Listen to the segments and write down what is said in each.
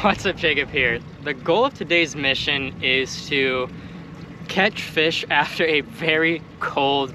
What's up, Jacob here. The goal of today's mission is to catch fish after a very cold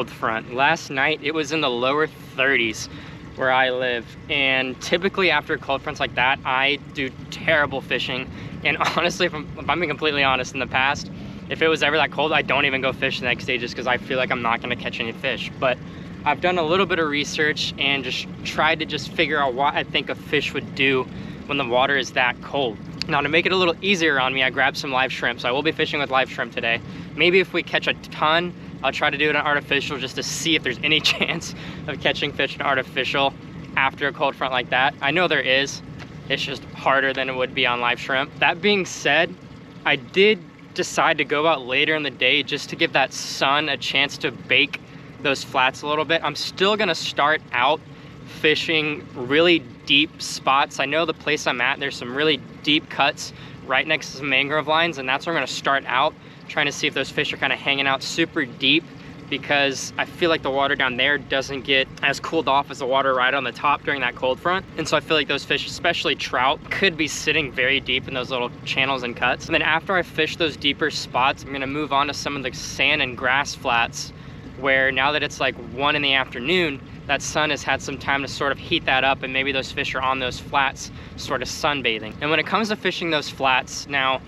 front. Last night it was in the lower 30s where I live, and typically after cold fronts like that I do terrible fishing. And honestly, if I'm being completely honest, in the past, if it was ever that cold, I don't even go fish the next day just because I feel like I'm not going to catch any fish. But I've done a little bit of research and just tried to figure out what I think a fish would do when the water is that cold. Now, to make it a little easier on me, I grabbed some live shrimp, so I will be fishing with live shrimp today. Maybe if we catch a ton, I'll try to do it on artificial just to see if there's any chance of catching fish in artificial after a cold front like that. I know there is. It's just harder than it would be on live shrimp. That being said, I did decide to go out later in the day just to give that sun a chance to bake those flats a little bit. I'm still gonna start out fishing really deep spots. I know the place I'm at, there's some really deep cuts right next to some mangrove lines, and that's where I'm gonna start out, trying to see if those fish are kind of hanging out super deep, because I feel like the water down there doesn't get as cooled off as the water right on the top during that cold front. And so I feel like those fish, especially trout, could be sitting very deep in those little channels and cuts. And then after I fish those deeper spots, I'm gonna move on to some of the sand and grass flats, where now that it's like 1 in the afternoon, that sun has had some time to sort of heat that up, and maybe those fish are on those flats sort of sunbathing. And when it comes to fishing those flats, now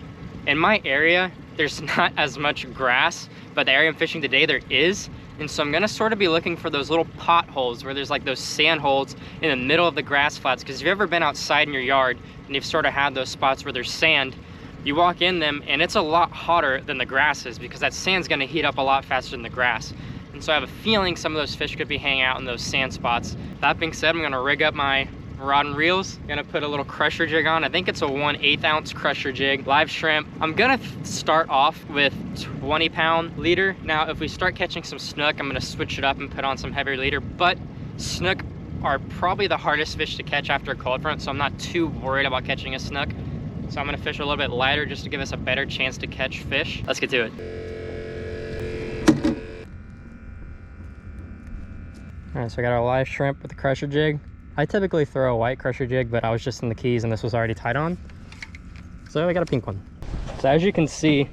in my area, there's not as much grass, but the area I'm fishing today, there is. And so I'm gonna sort of be looking for those little potholes where there's like those sand holes in the middle of the grass flats. Because if you've ever been outside in your yard and you've sort of had those spots where there's sand, you walk in them and it's a lot hotter than the grass is, because that sand's gonna heat up a lot faster than the grass. And so I have a feeling some of those fish could be hanging out in those sand spots. That being said, I'm gonna rig up my rod and reels. Gonna put a little crusher jig on. I think it's a 1/8 ounce crusher jig, live shrimp. I'm gonna start off with 20-pound leader. Now, if we start catching some snook, I'm gonna switch it up and put on some heavier leader, but snook are probably the hardest fish to catch after a cold front, so I'm not too worried about catching a snook. So I'm gonna fish a little bit lighter just to give us a better chance to catch fish. Let's get to it. All right, so I got our live shrimp with the crusher jig. I typically throw a white crusher jig, but I was just in the Keys and this was already tied on. So I got a pink one. So as you can see,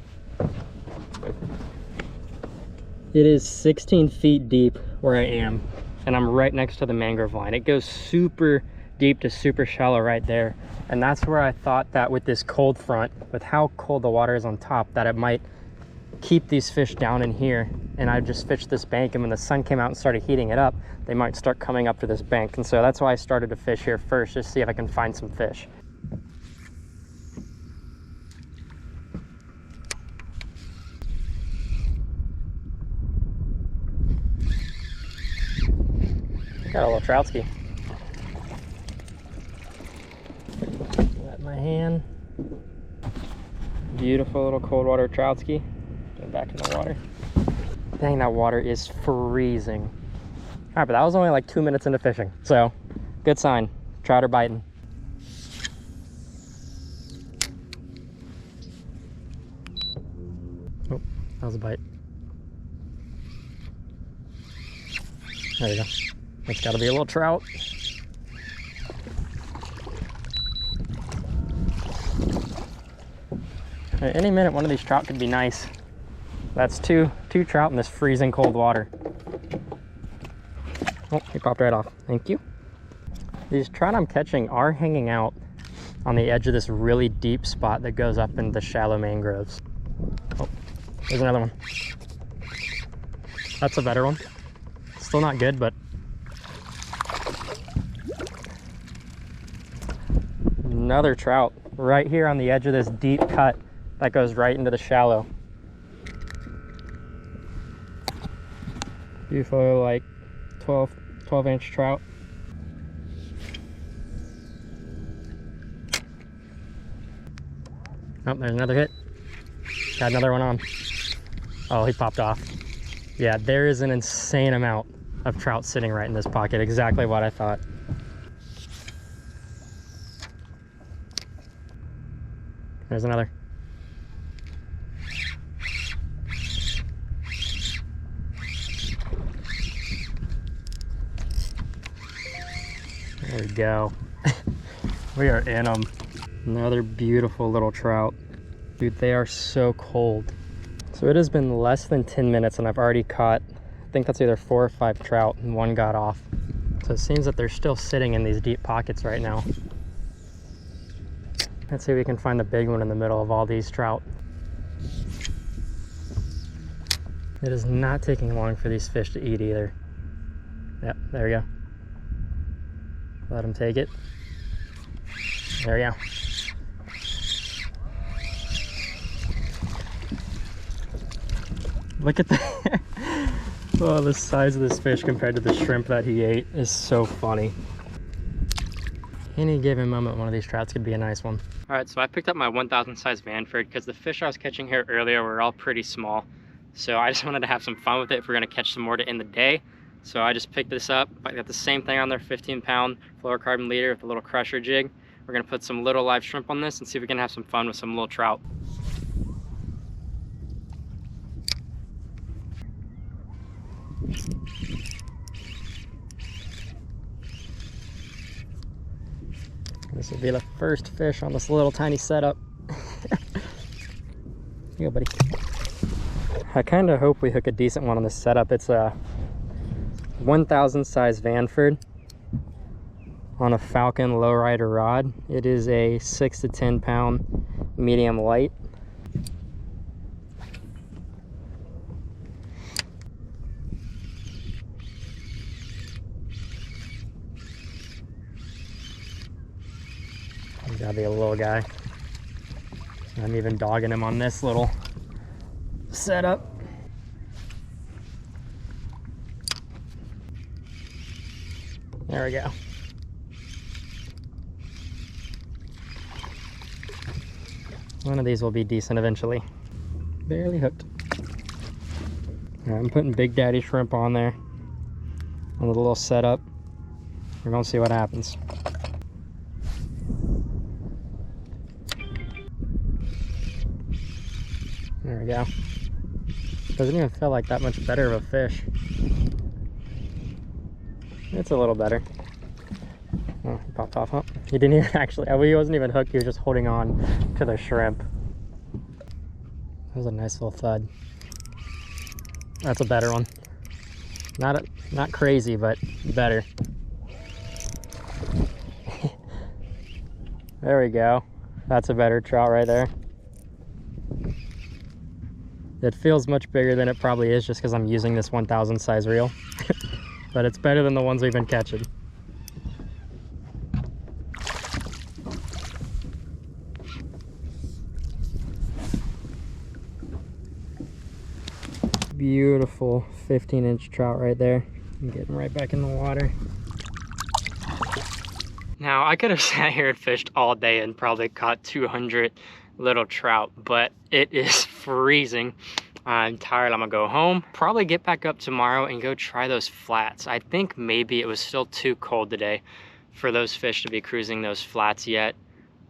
it is 16 feet deep where I am, and I'm right next to the mangrove line. It goes super deep to super shallow right there. And that's where I thought that with this cold front, with how cold the water is on top, that it might keep these fish down in here. And I just fished this bank, and when the sun came out and started heating it up, they might start coming up to this bank. And so that's why I started to fish here first, just to see if I can find some fish. Got a little troutski. Wet my hand. Beautiful little cold water troutski. Get back in the water. Dang, that water is freezing. All right, but that was only like 2 minutes into fishing, so good sign. Trout are biting. Oh, that was a bite. There you go. It's got to be a little trout. At any minute, one of these trout could be nice. That's two trout in this freezing cold water. Oh, he popped right off. Thank you. These trout I'm catching are hanging out on the edge of this really deep spot that goes up into the shallow mangroves. Oh, there's another one. That's a better one. Still not good, but another trout right here on the edge of this deep cut that goes right into the shallow. Beautiful, like 12-inch trout. Oh, there's another hit. Got another one on. Oh, he popped off. Yeah, there is an insane amount of trout sitting right in this pocket. Exactly what I thought. There's another. There we go. We are in them. Another beautiful little trout. Dude, they are so cold. So it has been less than 10 minutes and I've already caught, I think that's either 4 or 5 trout and one got off. So it seems that they're still sitting in these deep pockets right now. Let's see if we can find the big one in the middle of all these trout. It is not taking long for these fish to eat either. Yep, there we go. Let them take it. There we go. Look at the oh, the size of this fish compared to the shrimp that he ate is so funny. Any given moment, one of these trouts could be a nice one. All right, so I picked up my 1,000 size Vanford because the fish I was catching here earlier were all pretty small. So I just wanted to have some fun with it if we're gonna catch some more to end the day. So I just picked this up. I got the same thing on there, 15-pound fluorocarbon leader with a little crusher jig. We're gonna put some little live shrimp on this and see if we can have some fun with some little trout. This will be the first fish on this little tiny setup. Here you go, buddy. I kind of hope we hook a decent one on this setup. It's a 1,000 size Vanford on a Falcon lowrider rod. It is a 6 to 10 pound medium light. Gotta be a little guy. I'm even dogging him on this little setup. There we go. One of these will be decent eventually. Barely hooked. All right, I'm putting Big Daddy shrimp on there on the little setup. We're gonna see what happens. There we go. Doesn't even feel like that much better of a fish. It's a little better. Oh, he popped off, huh? He didn't even actually, he wasn't even hooked, he was just holding on to the shrimp. That was a nice little thud. That's a better one. Not crazy, but better. There we go. That's a better trout right there. It feels much bigger than it probably is just because I'm using this 1,000 size reel. But it's better than the ones we've been catching. Beautiful 15-inch trout right there. I'm getting right back in the water. Now, I could have sat here and fished all day and probably caught 200 little trout, but it is freezing. I'm tired. I'm gonna go home, probably get back up tomorrow and go try those flats. I think maybe it was still too cold today for those fish to be cruising those flats yet.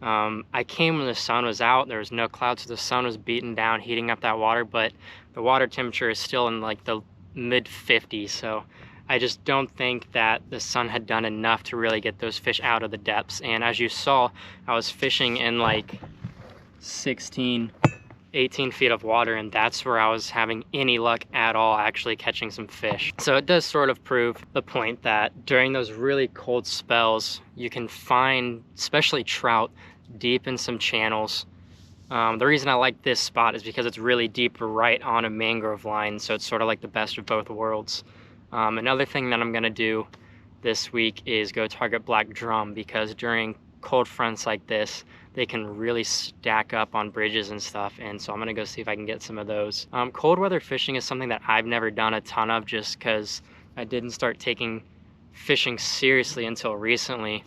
I came when the sun was out. There was no clouds, so the sun was beating down, heating up that water, but the water temperature is still in like the mid 50s, so I just don't think that the sun had done enough to really get those fish out of the depths. And as you saw, I was fishing in like 16, 18 feet of water, and that's where I was having any luck at all actually catching some fish. So it does sort of prove the point that during those really cold spells, you can find, especially trout, deep in some channels. The reason I like this spot is because it's really deep right on a mangrove line, so it's sort of like the best of both worlds. Another thing that I'm gonna do this week is go target black drum, because during cold fronts like this, they can really stack up on bridges and stuff, and so I'm gonna go see if I can get some of those. Cold weather fishing is something that I've never done a ton of, just because I didn't start taking fishing seriously until recently.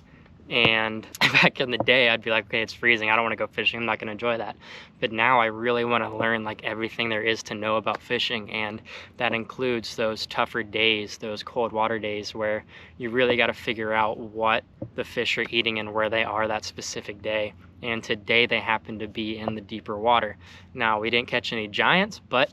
And back in the day, I'd be like, okay, it's freezing, I don't want to go fishing, I'm not going to enjoy that. But now I really want to learn like everything there is to know about fishing, and that includes those tougher days, those cold water days where you really got to figure out what the fish are eating and where they are that specific day. And today they happen to be in the deeper water. Now, we didn't catch any giants, but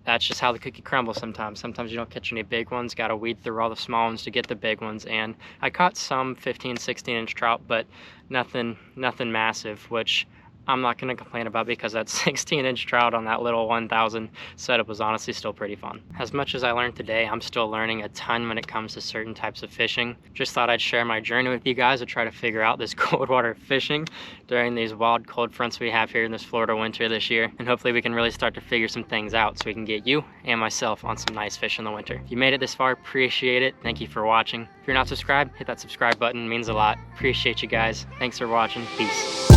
that's just how the cookie crumbles sometimes. Sometimes you don't catch any big ones, gotta weed through all the small ones to get the big ones. And I caught some 15, 16-inch trout, but nothing massive, which I'm not gonna complain about because that 16-inch trout on that little 1000 setup was honestly still pretty fun. As much as I learned today, I'm still learning a ton when it comes to certain types of fishing. Just thought I'd share my journey with you guys to try to figure out this cold water fishing during these wild cold fronts we have here in this Florida winter this year. And hopefully we can really start to figure some things out so we can get you and myself on some nice fish in the winter. If you made it this far, appreciate it. Thank you for watching. If you're not subscribed, hit that subscribe button, it means a lot. Appreciate you guys. Thanks for watching. Peace.